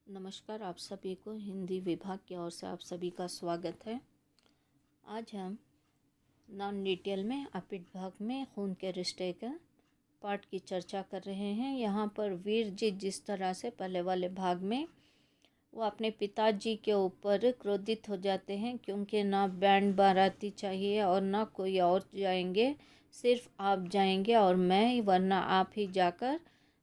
नमस्कार, आप सभी को हिंदी विभाग की ओर से आप सभी का स्वागत है। आज हम नॉन डिटेल में अपिट भाग में खून के रिश्ते का पार्ट की चर्चा कर रहे हैं। यहाँ पर वीर जी जिस तरह से पहले वाले भाग में वो अपने पिताजी के ऊपर क्रोधित हो जाते हैं क्योंकि ना बैंड बाराती चाहिए और ना कोई और जाएंगे, सिर्फ आप जाएंगे और मैं, वरना आप ही जाकर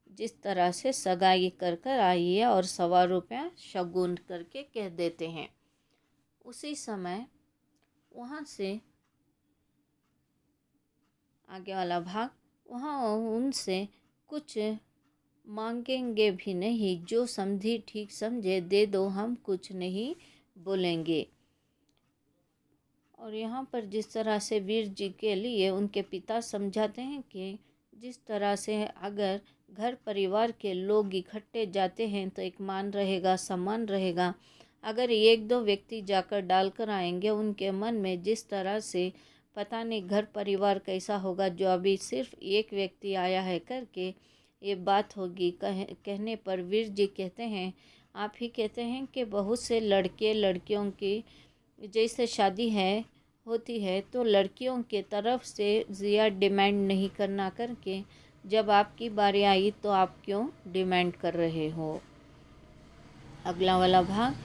जिस तरह से सगाई कर कर आइए और 1.25 शगुन करके कह देते हैं। उसी समय वहाँ से आगे वाला भाग, वहाँ उनसे कुछ मांगेंगे भी नहीं, जो समझी ठीक समझे दे दो, हम कुछ नहीं बोलेंगे। और यहाँ पर जिस तरह से वीर जी के लिए उनके पिता समझाते हैं कि जिस तरह से अगर घर परिवार के लोग इकट्ठे जाते हैं तो एक मान रहेगा, सम्मान रहेगा। अगर एक दो व्यक्ति जाकर डालकर आएंगे, उनके मन में जिस तरह से पता नहीं घर परिवार कैसा होगा, जो अभी सिर्फ एक व्यक्ति आया है करके ये बात होगी। कहने पर वीर जी कहते हैं, आप ही कहते हैं कि बहुत से लड़के लड़कियों की जैसे शादी होती है तो लड़कियों के तरफ से ज़्यादा डिमांड नहीं करना करके जब आपकी बारी आई तो आप क्यों डिमांड कर रहे हो। अगला वाला भाग,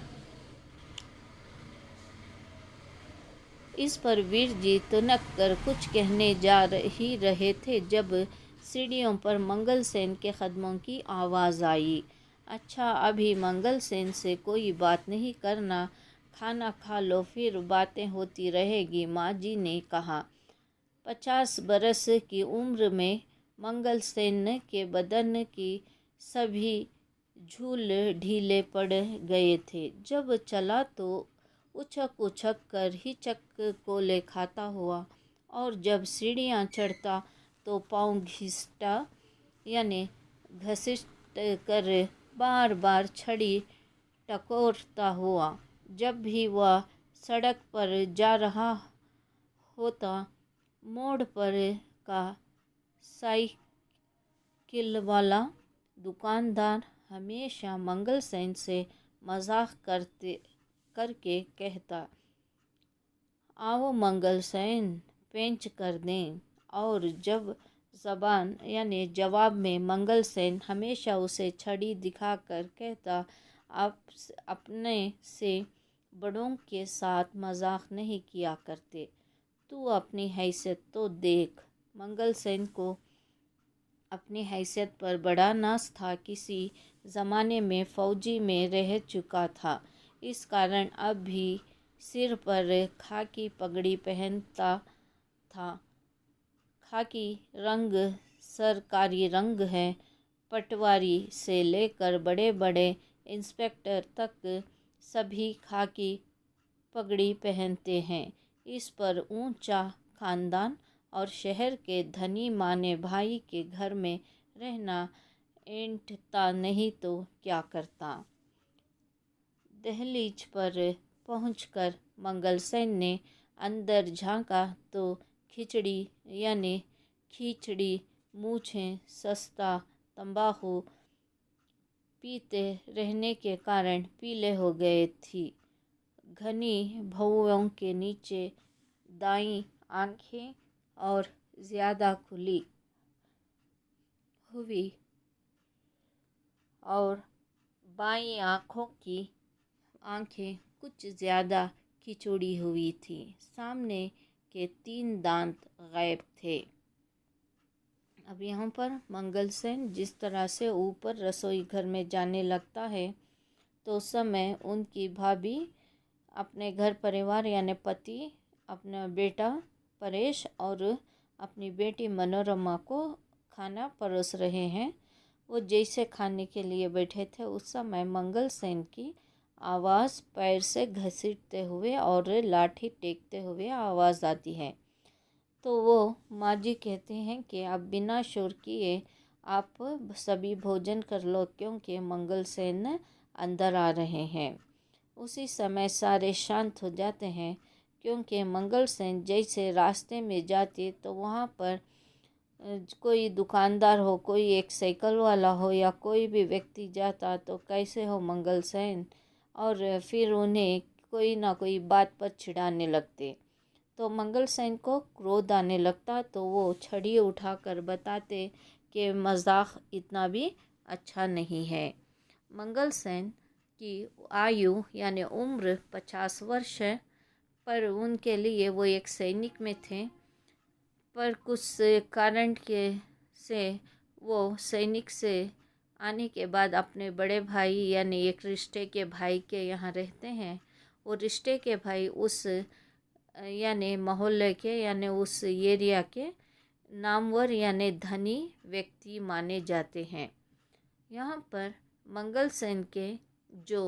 इस पर वीर जी तुनक कर कुछ कहने जा ही रहे थे जब सीढ़ियों पर मंगल सेन के कदमों की आवाज़ आई। अच्छा, अभी मंगल सेन से कोई बात नहीं करना, खाना खा लो फिर बातें होती रहेगी, माँ जी ने कहा। 50 बरस की उम्र में मंगल सेन के बदन की सभी झूल ढीले पड़ गए थे। जब चला तो उछक उछक कर हिचक को ले खाता हुआ, और जब सीढ़ियाँ चढ़ता तो पाँव घिसटा यानी घसीट कर बार बार छड़ी टकोरता हुआ। जब भी वह सड़क पर जा रहा होता, मोड़ पर का साइकिल वाला दुकानदार हमेशा मंगल सेन से मजाक करके कहता, आओ मंगल सेन, पेंच कर दें। और जब जवाब में मंगल सेन हमेशा उसे छड़ी दिखाकर कहता, आप अपने से बड़ों के साथ मजाक नहीं किया करते, तू अपनी हैसियत तो देख। मंगल सेन को अपनी हैसियत पर बड़ा नाज था। किसी ज़माने में फ़ौजी में रह चुका था, इस कारण अब भी सिर पर खाकी पगड़ी पहनता था। खाकी रंग सरकारी रंग है। पटवारी से लेकर बड़े बड़े इंस्पेक्टर तक सभी खाकी पगड़ी पहनते हैं। इस पर ऊंचा खानदान और शहर के धनी माने भाई के घर में रहना ऐंठता नहीं तो क्या करता। दहलीज पर पहुंचकर मंगल सेन ने अंदर झांका तो खिचड़ी मूछें सस्ता तंबाकू पीते रहने के कारण पीले हो गए थी। घनी भौहों के नीचे दाईं आंखें और ज़्यादा खुली हुई और बाईं आंखें कुछ ज़्यादा खिचड़ी हुई थी। सामने के 3 दांत गायब थे। अब यहाँ पर मंगल सेन जिस तरह से ऊपर रसोई घर में जाने लगता है तो उस समय उनकी भाभी अपने घर परिवार यानी पति, अपना बेटा परेश और अपनी बेटी मनोरमा को खाना परोस रहे हैं। वो जैसे खाने के लिए बैठे थे उस समय मंगल सेन की आवाज़ पैर से घसीटते हुए और लाठी टेकते हुए आवाज़ आती है। तो वो माँ जी कहते हैं कि आप बिना शोर किए आप सभी भोजन कर लो क्योंकि मंगल सेन अंदर आ रहे हैं। उसी समय सारे शांत हो जाते हैं क्योंकि मंगल सेन जैसे रास्ते में जाते तो वहाँ पर कोई दुकानदार हो, कोई एक साइकिल वाला हो या कोई भी व्यक्ति जाता तो कैसे हो मंगल सेन, और फिर उन्हें कोई ना कोई बात पर चिढ़ाने लगते। तो मंगल सेन को क्रोध आने लगता, तो वो छड़ी उठाकर बताते कि मजाक इतना भी अच्छा नहीं है। मंगल सेन की आयु यानी उम्र 50 वर्ष है, पर उनके लिए वो एक सैनिक में थे, पर कुछ कारण के से वो सैनिक से आने के बाद अपने बड़े भाई यानी एक रिश्ते के भाई के यहाँ रहते हैं। वो रिश्ते के भाई उस यानी मोहल्ले के यानी उस एरिया के नामवर यानी धनी व्यक्ति माने जाते हैं। यहाँ पर मंगल सेन के जो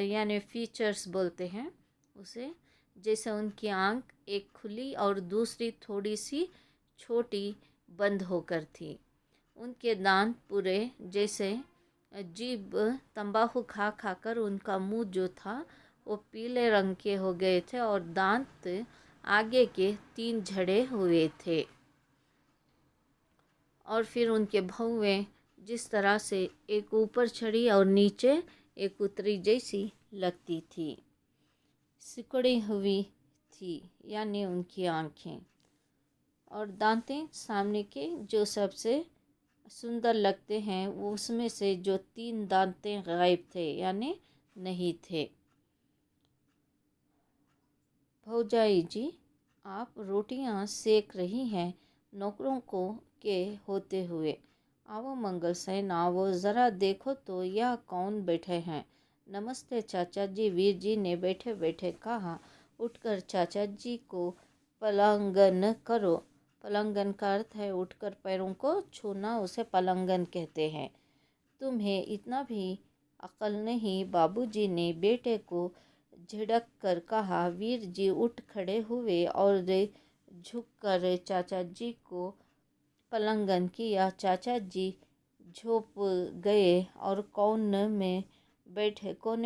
यानी फीचर्स बोलते हैं उसे, जैसे उनकी आंख एक खुली और दूसरी थोड़ी सी छोटी बंद होकर थी। उनके दांत पूरे जैसे जीभ तंबाकू खा खाकर उनका मुंह जो था वो पीले रंग के हो गए थे और दांत आगे के 3 झड़े हुए थे। और फिर उनके भौवें जिस तरह से एक ऊपर चढ़ी और नीचे एक उतरी जैसी लगती थी, सिकुड़ी हुई थी यानी उनकी आंखें। और दांतें सामने के जो सबसे सुंदर लगते हैं वो उसमें से जो 3 दांतें गायब थे यानी नहीं थे। भौजाई जी, आप रोटियां सेक रही हैं नौकरों को के होते हुए। आओ मंगल सेन, आओ ज़रा देखो तो यह कौन बैठे हैं। नमस्ते चाचा जी, वीर जी ने बैठे बैठे कहा। उठकर चाचा जी को पलांगन करो। पलांगन का अर्थ है उठकर पैरों को छूना, उसे पलांगन कहते हैं। तुम्हें इतना भी अक्ल नहीं, बाबूजी ने बेटे को झिड़क कर कहा। वीर जी उठ खड़े हुए और झुककर चाचा जी को पलांगन किया। चाचा जी झोंप गए और कोने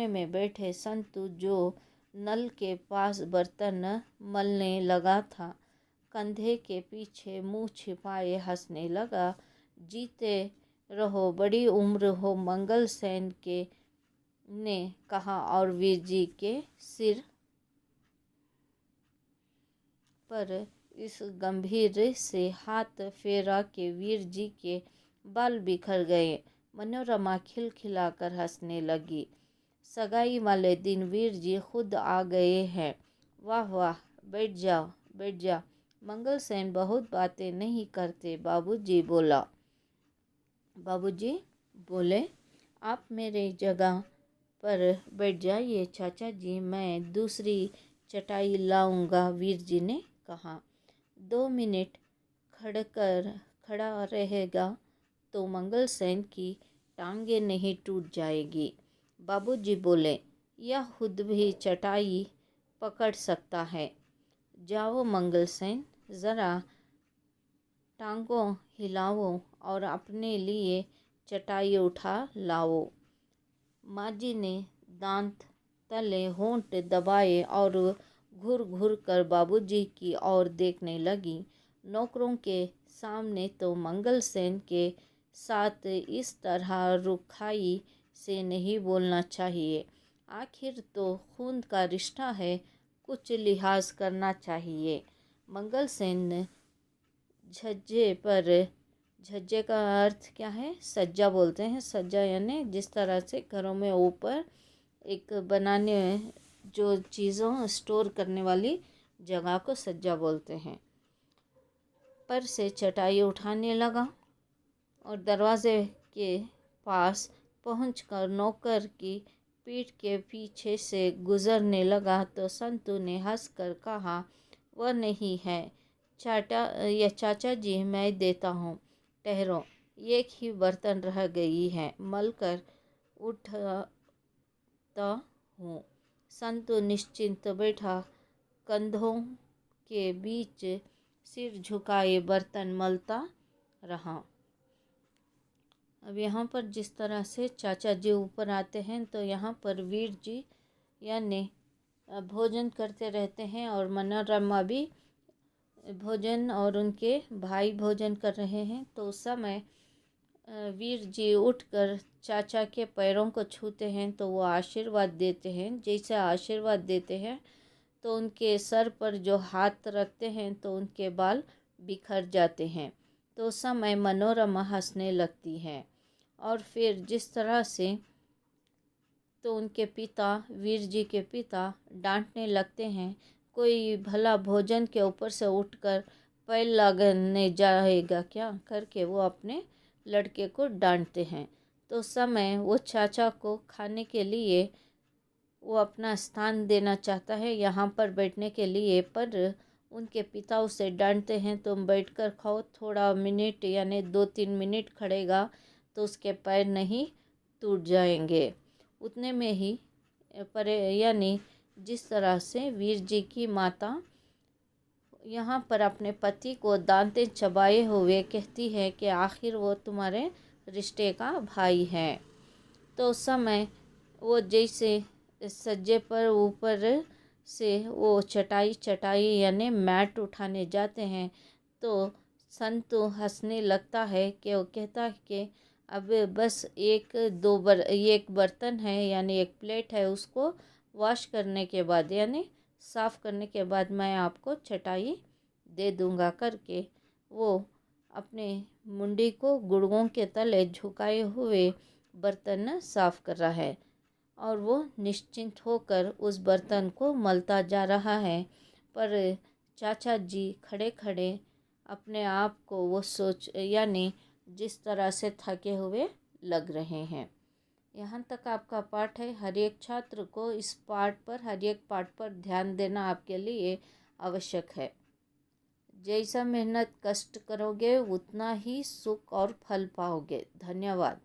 में बैठे संतू जो नल के पास बर्तन मलने लगा था, कंधे के पीछे मुंह छिपाए हंसने लगा। जीते रहो, बड़ी उम्र हो, मंगल सेन के ने कहा और वीर जी के सिर पर इस गंभीर से हाथ फेरा के वीर जी के बाल बिखर गए। मनोरमा खिलखिलाकर हंसने लगी। सगाई वाले दिन वीर जी खुद आ गए हैं। वाह वाह, बैठ जाओ बैठ जाओ। मंगल सेन बहुत बातें नहीं करते, बाबूजी बोले, आप मेरे जगह पर बैठ जाइए चाचा जी, मैं दूसरी चटाई लाऊंगा, वीर जी ने कहा। 2 मिनट खड़ा रहेगा तो मंगल सेन की टांगे नहीं टूट जाएगी। बाबूजी बोले, यह खुद भी चटाई पकड़ सकता है। जाओ मंगल सेन, ज़रा टांगों हिलाओ और अपने लिए चटाई उठा लाओ। माँ जी ने दांत तले होंठ दबाए और घूर घूर कर बाबूजी की ओर देखने लगी। नौकरों के सामने तो मंगल सेन के साथ इस तरह रुखाई से नहीं बोलना चाहिए। आखिर तो खून का रिश्ता है, कुछ लिहाज करना चाहिए। मंगल सेन झज्जे का अर्थ क्या है? सज्जा बोलते हैं। सज्जा यानी जिस तरह से घरों में ऊपर एक बनाने जो चीज़ों स्टोर करने वाली जगह को सज्जा बोलते हैं। पर से चटाई उठाने लगा और दरवाजे के पास पहुंचकर नौकर की पीठ के पीछे से गुजरने लगा तो संतू ने हंसकर कहा, वह नहीं है चाचा जी, मैं देता हूँ, ठहरो, एक ही बर्तन रह गई है, मलकर उठता हूँ। संतू निश्चिंत बैठा, कंधों के बीच सिर झुकाए बर्तन मलता रहा। अब यहाँ पर जिस तरह से चाचा जी ऊपर आते हैं तो यहाँ पर वीर जी यानी भोजन करते रहते हैं और मनोरमा भी भोजन और उनके भाई भोजन कर रहे हैं। तो उस समय वीर जी उठकर चाचा के पैरों को छूते हैं तो वो आशीर्वाद देते हैं। जैसे आशीर्वाद देते हैं तो उनके सर पर जो हाथ रखते हैं तो उनके बाल बिखर जाते हैं। तो उस समय मनोरमा हंसने लगती है और फिर जिस तरह से तो उनके पिता, वीर जी के पिता डांटने लगते हैं, कोई भला भोजन के ऊपर से उठकर पैर लगने जाएगा क्या करके वो अपने लड़के को डांटते हैं। तो उस समय वो चाचा को खाने के लिए वो अपना स्थान देना चाहता है यहाँ पर बैठने के लिए, पर उनके पिता उसे डांटते हैं, तुम बैठकर खाओ, थोड़ा मिनट यानी 2-3 मिनट खड़ेगा तो उसके पैर नहीं टूट जाएंगे। उतने में ही परे यानी जिस तरह से वीर जी की माता यहाँ पर अपने पति को दांतें चबाए हुए कहती है कि आखिर वो तुम्हारे रिश्ते का भाई है। तो उस समय वो जैसे सज्जे पर ऊपर से वो चटाई यानी मैट उठाने जाते हैं तो संतु हंसने लगता है कि वो कहता है कि अब बस एक बर्तन है यानी एक प्लेट है, उसको वॉश करने के बाद यानी साफ़ करने के बाद मैं आपको चटाई दे दूंगा करके वो अपने मुंडी को गुड़गों के तले झुकाए हुए बर्तन साफ़ कर रहा है और वो निश्चिंत होकर उस बर्तन को मलता जा रहा है। पर चाचा जी खड़े खड़े अपने आप को वो सोच यानी जिस तरह से थके हुए लग रहे हैं। यहाँ तक आपका पाठ है। हर एक छात्र को इस हर एक पाठ पर ध्यान देना आपके लिए आवश्यक है। जैसा मेहनत कष्ट करोगे उतना ही सुख और फल पाओगे। धन्यवाद।